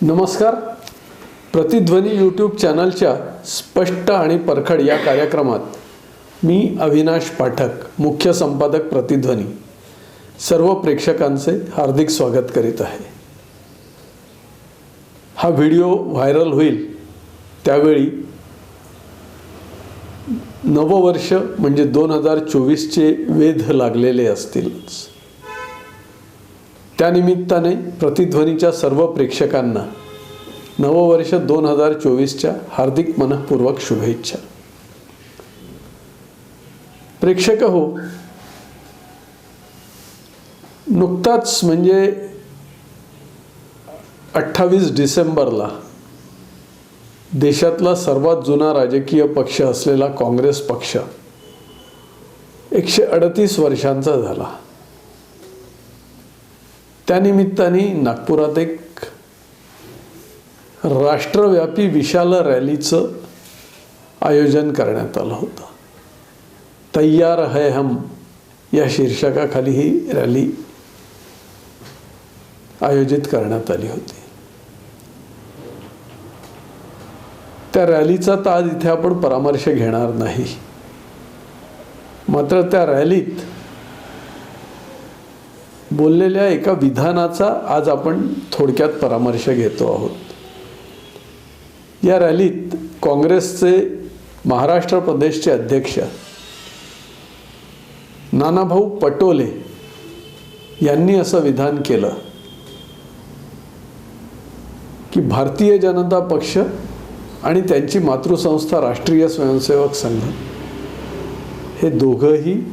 नमस्कार. प्रतिध्वनी यूट्यूब चॅनलच्या स्पष्ट आणि परखड या कार्यक्रमात मी अविनाश पाठक, मुख्य संपादक प्रतिध्वनी, सर्व प्रेक्षकांचे हार्दिक स्वागत करीत आहे. हा व्हिडिओ व्हायरल होईल त्यावेळी नववर्ष म्हणजे 2024चे वेध लागलेले असतीलच. त्यानिमित्ताने प्रतिध्वनीच्या सर्व प्रेक्षकांना नववर्ष 2024च्या हार्दिक मनःपूर्वक शुभेच्छा. प्रेक्षक हो, नुकताच म्हणजे 28 डिसेंबरला देशातला सर्वात जुना राजकीय पक्ष असलेला काँग्रेस पक्ष 138 वर्षांचा झाला. त्यानिमित्ताने नागपुरात एक राष्ट्रव्यापी विशाल रॅलीचं आयोजन करण्यात आलं होतं. तैयार है हम या शीर्षकाखाली ही रॅली आयोजित करण्यात आली होती. त्या रॅलीचा तर आज इथे आपण परामर्श घेणार नाही, मात्र त्या रॅलीत बोललेल्या एका विधानाचा आज आपण थोडक्यात परामर्श घेतो आहोत. या रॅलीत काँग्रेसचे महाराष्ट्र प्रदेशचे अध्यक्ष नानाभाऊ पटोले यांनी असं विधान केलं की भारतीय जनता पक्ष आणि त्यांची मातृसंस्था राष्ट्रीय स्वयंसेवक संघ हे दोघंही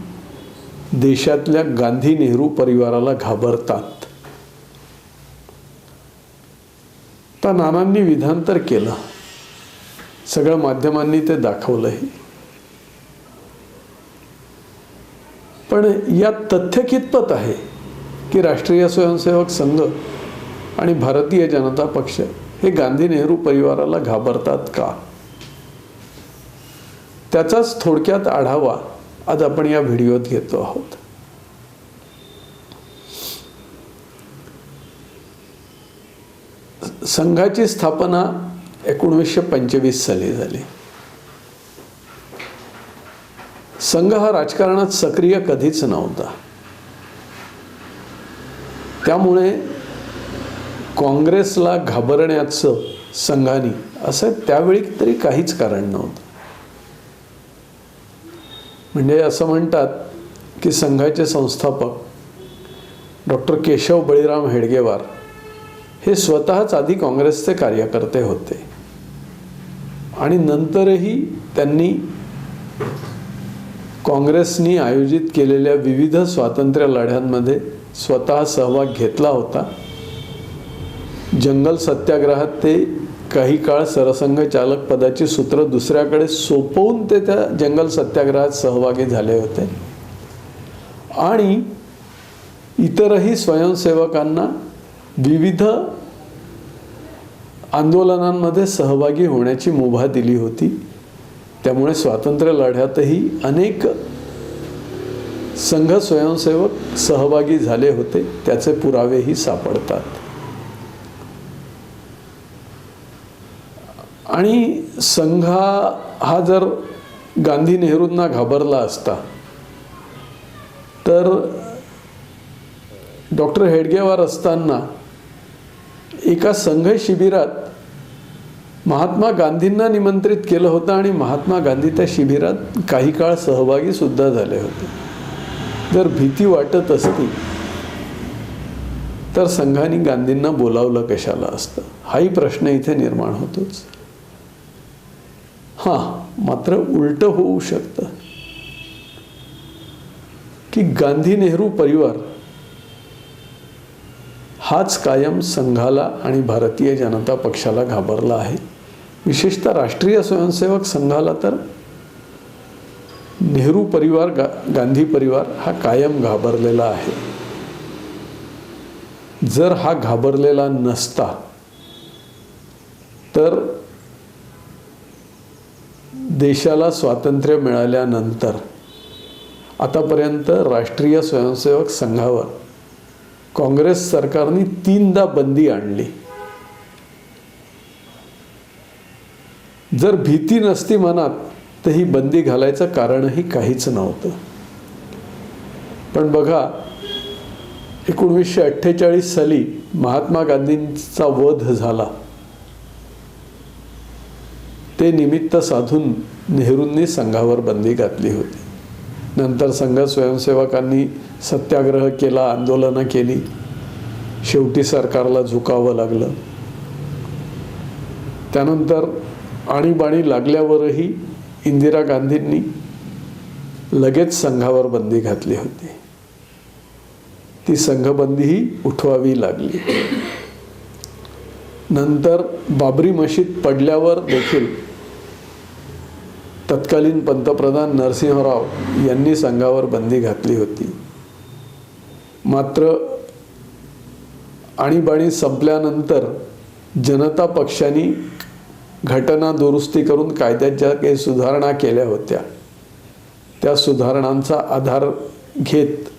देशातल्या गांधी नेहरू परिवाराला घाबरतात. तर नानांनी विधान तर केलं, सगळ्या माध्यमांनी ते दाखवलंही, पण यात तथ्य कितपत आहे की राष्ट्रीय स्वयंसेवक संघ आणि भारतीय जनता पक्ष हे गांधी नेहरू परिवाराला घाबरतात का? त्याचाच थोडक्यात आढावा आज आपण या व्हिडिओत घेतो आहोत. संघाची स्थापना 1925 साली झाली. संघ हा राजकारणात सक्रिय कधीच नव्हता, त्यामुळे काँग्रेसला घाबरण्याचं संघाने असं त्यावेळी तरी काहीच कारण नव्हतं. म्हणजे असं म्हणतात की संघाचे संस्थापक डॉक्टर केशव बळीराम हेडगेवार हे स्वतःच आधी काँग्रेसचे कार्यकर्ते होते आणि नंतरही त्यांनी काँग्रेसनी आयोजित केलेल्या विविध स्वातंत्र्य लढ्यांमध्ये स्वतः सहभाग घेतला होता. जंगल सत्याग्रहात ते काही काळ सरसंघचालक पदाची सूत्र दुसऱ्याकडे सोपवून ते त्या जंगल सत्याग्रहात सहभागी झाले होते आणि इतरही स्वयंसेवकांना विविध आंदोलनांमध्ये सहभागी होण्याची मुभा दिली होती. त्यामुळे स्वातंत्र्य लढ्यातही अनेक संघ स्वयंसेवक सहभागी झाले होते, त्याचे पुरावेही सापडतात. आणि संघ हा जर गांधी नेहरूंना घाबरला असता तर डॉक्टर हेडगेवार असताना एका संघ शिबिरात महात्मा गांधींना निमंत्रित केलं होतं आणि महात्मा गांधी त्या शिबिरात काही काळ सहभागी सुद्धा झाले होते. जर भीती वाटत असती तर संघाने गांधींना बोलावलं कशाला असतं, हाही प्रश्न इथे निर्माण होतोच. मात्र उलट होऊ शकतं की गांधी नेहरू परिवार हाच कायम संघाला आणि भारतीय जनता पक्षाला घाबरला आहे. विशेषतः राष्ट्रीय स्वयंसेवक संघाला तर नेहरू परिवार, गांधी परिवार हा कायम घाबरलेला आहे. जर हा घाबरलेला नसता तर देशाला स्वातंत्र्य मिळाल्यानंतर आतापर्यंत राष्ट्रीय स्वयंसेवक संघावर काँग्रेस सरकारने 3दा बंदी आणली. जर भीती नसती मनात तर ही बंदी घालायचं कारणही काहीच नव्हतं. पण बघा 1948 साली महात्मा गांधींचा वध झाला. ते निमित्त साधून नेहरूंनी संघावर बंदी घातली होती. नंतर संघ स्वयंसेवकांनी सत्याग्रह केला, आंदोलनं केली, शेवटी सरकारला झुकावं लागलं. त्यानंतर आणीबाणी लागल्यावरही इंदिरा गांधींनी लगेच संघावर बंदी घातली होती. ती संघबंदीही उठवावी लागली. नंतर बाबरी मशीद पडल्यावर देखील तत्कालीन पंतप्रधान नरसिंहराव यांनी संघावर बंदी घातली होती. मात्र आणीबाणी संपल्यानंतर जनता पक्षाने घटना दुरुस्ती करून कायद्यात ज्या काही सुधारणा केल्या होत्या त्या सुधारणांचा आधार घेत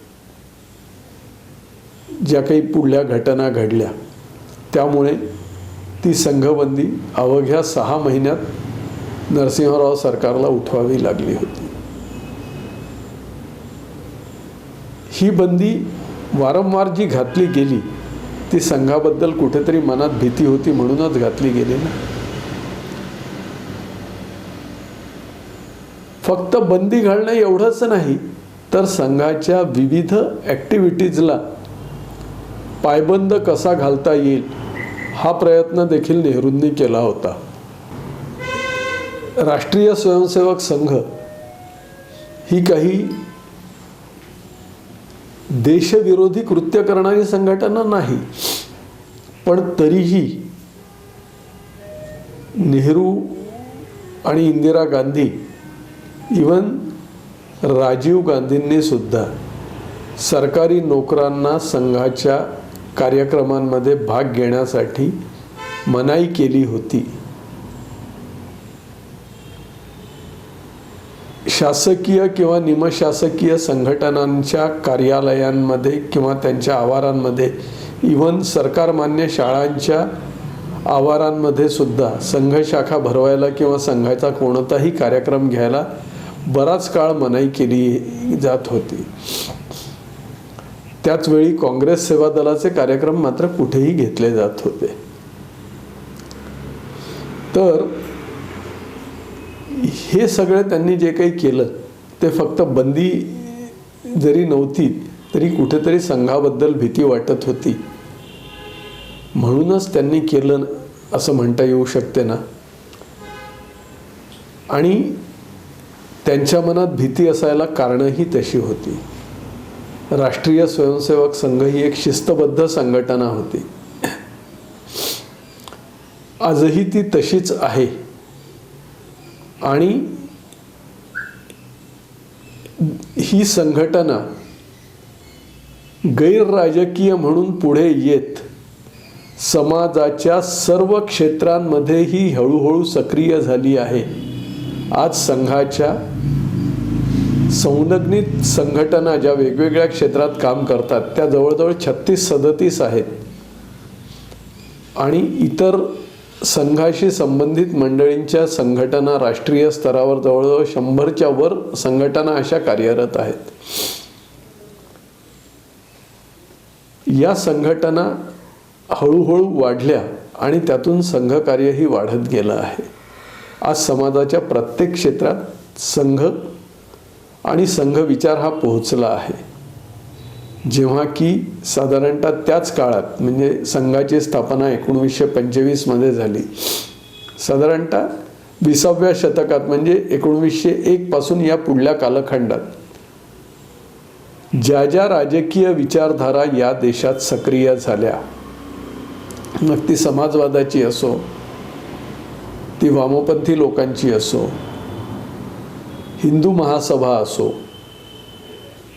ज्या काही पुढल्या घटना घडल्या त्यामुळे ती संघबंदी अवघ्या 6 महिन्यात नरसिंहराव सरकारला उठवावी लागली होती. ही बंदी वारंवार जी घातली गेली ती संघाबद्दल कुठेतरी मनात भीती होती म्हणूनच घातली गेली ना. फक्त बंदी घालणं एवढंच नाही तर संघाच्या विविध ॲक्टिव्हिटीजला पायबंद कसा घालता येईल हा प्रयत्न देखील नेहरूंनी केला होता. राष्ट्रीय स्वयंसेवक संघ ही काही देशविरोधी कृत्य करणारी संघटना नाही, पण तरीही नेहरू आणि इंदिरा गांधी इवन राजीव गांधींनी सुद्धा सरकारी नोकरांना संघाच्या कार्यक्रमांमध्ये भाग घेण्यासाठी मनाई केली होती. शासकीय किंवा निमशासकीय संघटनांच्या कार्यालयांमध्ये किंवा त्यांच्या आवारांमध्ये इवन सरकारमान्य शाळांच्या आवारांमध्ये सुद्धा संघ शाखा भरवायला किंवा संघाचा कोणताही कार्यक्रम घ्यायला बराच काळ मनाई केली जात होती. त्याचवेळी काँग्रेस सेवा दलाचे कार्यक्रम मात्र कुठेही घेतले जात होते. तर हे सगळं त्यांनी जे काही केलं ते फक्त बंदी जरी नव्हती तरी कुठेतरी संघाबद्दल भीती वाटत होती म्हणूनच त्यांनी केलं असं म्हणता येऊ शकते ना. आणि त्यांच्या मनात भीती असायला कारणही तशी होती. राष्ट्रीय स्वयंसेवक संघ ही एक शिस्तबद्ध संघटना होती. आजही ती तशीच आहे. आणि ही संघटना गैरराजकीय म्हणून पुढे येत समाजाच्या सर्व क्षेत्रांमध्येही हळूहळू सक्रिय झाली आहे. आज संघाच्या संलग्नित संघटना ज्या वेगवेगळ्या क्षेत्रात काम करतात त्या जवळजवळ 36-37 आहेत. आणि इतर संघाशी संबंधित मंडळींच्या संघटना राष्ट्रीय स्तरावर जवळजवळ 100च्या वर संघटना अशा कार्यरत आहेत. या संघटना हळूहळू वाढल्या आणि त्यातून संघकार्यही वाढत गेलं आहे. आज समाजाच्या प्रत्येक क्षेत्रात संघ आणि संघ विचार हा पोहोचला आहे. जेव्हा की साधारणतः त्याच काळात म्हणजे संघाची स्थापना 1925 मध्ये झाली. साधारणतः 20व्या शतकात म्हणजे 1901 पासून या पुढल्या कालखंडात ज्या ज्या राजकीय विचारधारा या देशात सक्रिय झाल्या, मग ती समाजवादाची असो, ती वामपंथी लोकांची असो, हिंदू महासभा असो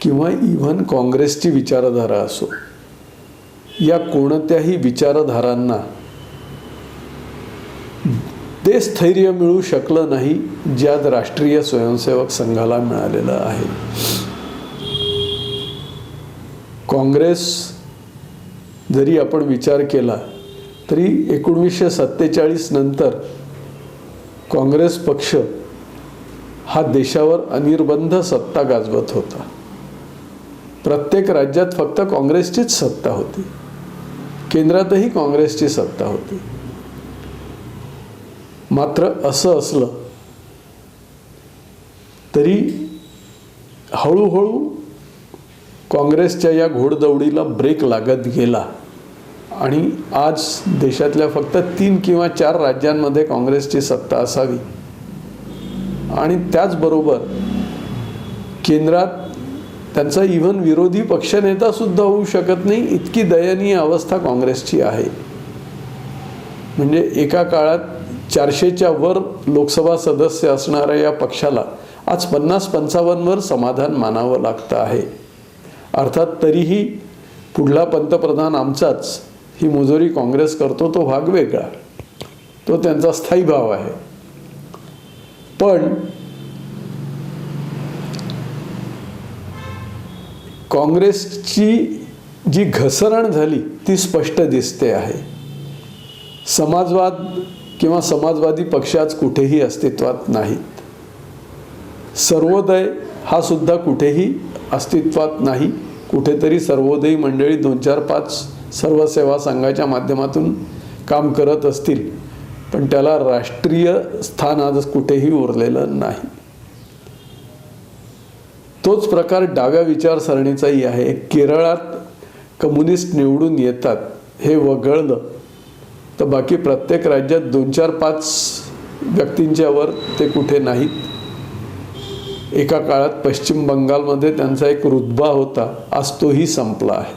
किंवा इव्हन काँग्रेसची विचारधारा असो, या कोणत्याही विचारधारांना ते स्थैर्य मिळू शकलं नाही ज्यात राष्ट्रीय स्वयंसेवक संघाला मिळालेलं आहे. काँग्रेस जरी आपण विचार केला तरी 1947 नंतर काँग्रेस पक्ष हा देशावर अनिर्बंध सत्ता गाजवत होता. प्रत्येक राज्यात फक्त काँग्रेसचीच सत्ता होती, केंद्रातही काँग्रेसची सत्ता होती. मात्र असं असलं तरी हळूहळू काँग्रेसच्या या घोडदौडीला ब्रेक लागत गेला आणि आज देशातल्या फक्त 3 किंवा 4 राज्यांमध्ये काँग्रेसची सत्ता असावी आणि त्याचबरोबर केंद्रात त्यांचा इव्हन विरोधी पक्षनेता सुद्धा होऊ शकत नाही, इतकी दयनीय अवस्था काँग्रेसची आहे. म्हणजे एका काळात 400च्या वर लोकसभा सदस्य असणाऱ्या या पक्षाला आज 50-55 वर समाधान मानावं लागतं आहे. अर्थात तरीही पुढला पंतप्रधान आमचाच ही मुजोरी काँग्रेस करतो तो भाग वेगळा, तो त्यांचा स्थायी भाव आहे. पण काँग्रेसची जी घसरण झाली ती स्पष्ट दिसते आहे. समाजवाद किंवा समाजवादी पक्ष आज कुठेही अस्तित्वात नाहीत. सर्वोदय हा सुद्धा कुठेही अस्तित्वात नाही. कुठेतरी सर्वोदयी मंडळी 2-4-5 सर्व सेवा संघाच्या माध्यमातून काम करत असतील, पण त्याला राष्ट्रीय स्थान आज कुठेही उरलेलं नाही. तोच प्रकार डाव्या विचारसरणीचाही आहे. केरळात कम्युनिस्ट निवडून येतात हे वगळलं तर बाकी प्रत्येक राज्यात 2-4-5 व्यक्तींच्या वर ते कुठे नाहीत. एका काळात पश्चिम बंगालमध्ये त्यांचा एक रुतबा होता, आज तोही संपला आहे.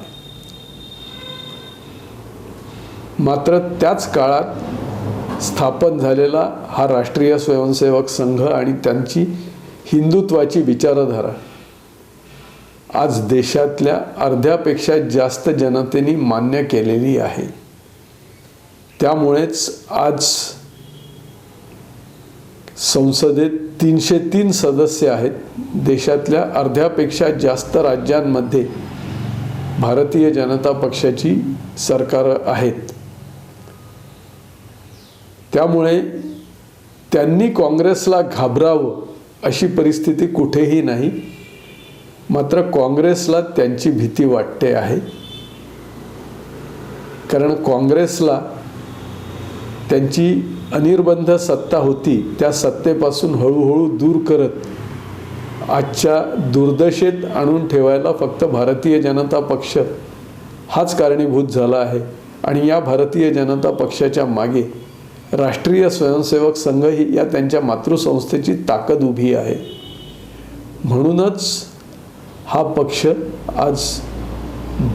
मात्र त्याच काळात स्थापन झालेला हा राष्ट्रीय स्वयंसेवक संघ आणि त्यांची हिंदुत्वाची विचारधारा आज देशातल्या अर्ध्यापेक्षा जास्त जनतेने मान्य केलेली आहे. त्यामुळेच आज संसदेत 303 सदस्य आहेत. देशातल्या अर्ध्यापेक्षा जास्त राज्यांमध्ये भारतीय जनता पक्षाची सरकार आहेत. त्यामुळे त्यांनी काँग्रेसला घाबरावं अशी परिस्थिती कुठेही नाही. मात्र काँग्रेसला त्यांची भीती वाटते आहे, कारण काँग्रेसला त्यांची अनिर्बंध सत्ता होती त्या सत्तेपासून हळूहळू दूर करत आजच्या दुर्दशेत आणून ठेवायला फक्त भारतीय जनता पक्ष हाच कारणीभूत झाला आहे. आणि या भारतीय जनता पक्षाच्या मागे राष्ट्रीय स्वयंसेवक संघ ही या त्यांच्या मातृसंस्थेची ताकद उभी आहे. म्हणूनच हा पक्ष आज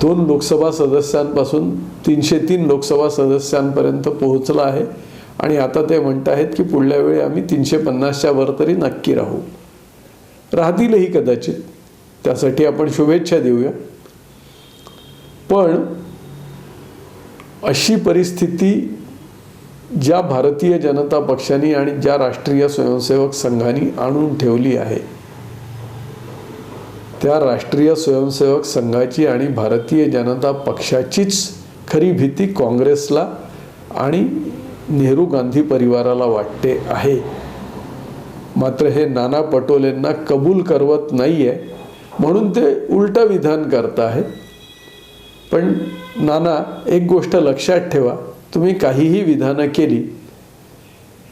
2 लोकसभा सदस्यांपासून 303 लोकसभा सदस्यांपर्यंत पोहोचला आहे. आणि आता ते म्हणत आहेत की पुढल्या वेळी आम्ही 350च्या वर तरी नक्की राहू. राहतीलही कदाचित, त्यासाठी आपण शुभेच्छा देऊया. पण अशी परिस्थिती ज्या भारतीय जनता पक्षाने आणि ज्या राष्ट्रीय स्वयंसेवक संघाने आणून ठेवली आहे, त्या राष्ट्रीय स्वयंसेवक संघाची आणि भारतीय जनता पक्षाचीच खरी भीती काँग्रेसला आणि नेहरू गांधी परिवाराला वाटते आहे. मात्र हे नाना पटोलेंना कबूल करवत नाहीये, म्हणून ते उलटं विधान करत आहेत. पण नाना, एक गोष्ट लक्षात ठेवा, तुम्ही काहीही विधानं केली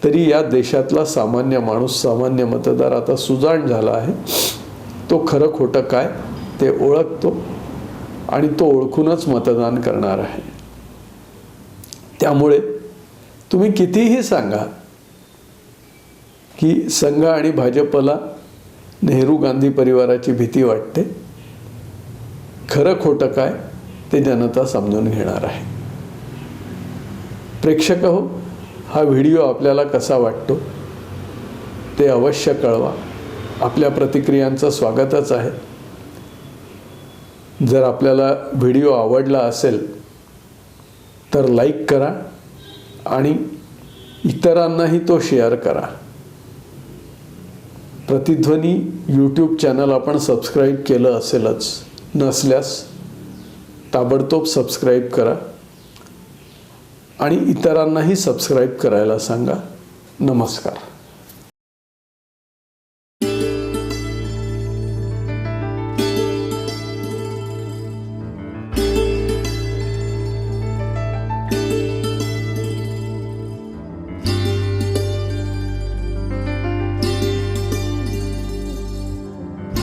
तरी या देशातला सामान्य माणूस, सामान्य मतदार आता सुजाण झाला आहे. तो खरं खोटं काय ते ओळखतो आणि तो ओळखूनच मतदान करणार आहे. त्यामुळे तुम्ही कितीही सांगा की संघ आणि भाजपला नेहरू गांधी परिवाराची भीती वाटते, खरं खोटं काय ते जनता समजून घेणार आहे. प्रेक्षक हो, हा व्हिडिओ आपल्याला कसा वाटतो ते अवश्य कळवा. आपल्या प्रतिक्रियांचं स्वागतच आहे. जर आपल्याला व्हिडिओ आवडला असेल तर लाईक करा आणि इतरांनाही तो शेअर करा. प्रतिध्वनी यूट्यूब चॅनल आपण सबस्क्राईब केलं असेलच, नसल्यास ताबडतोब सबस्क्राईब करा आणि इतरांनाही सबस्क्राईब करायला सांगा. नमस्कार.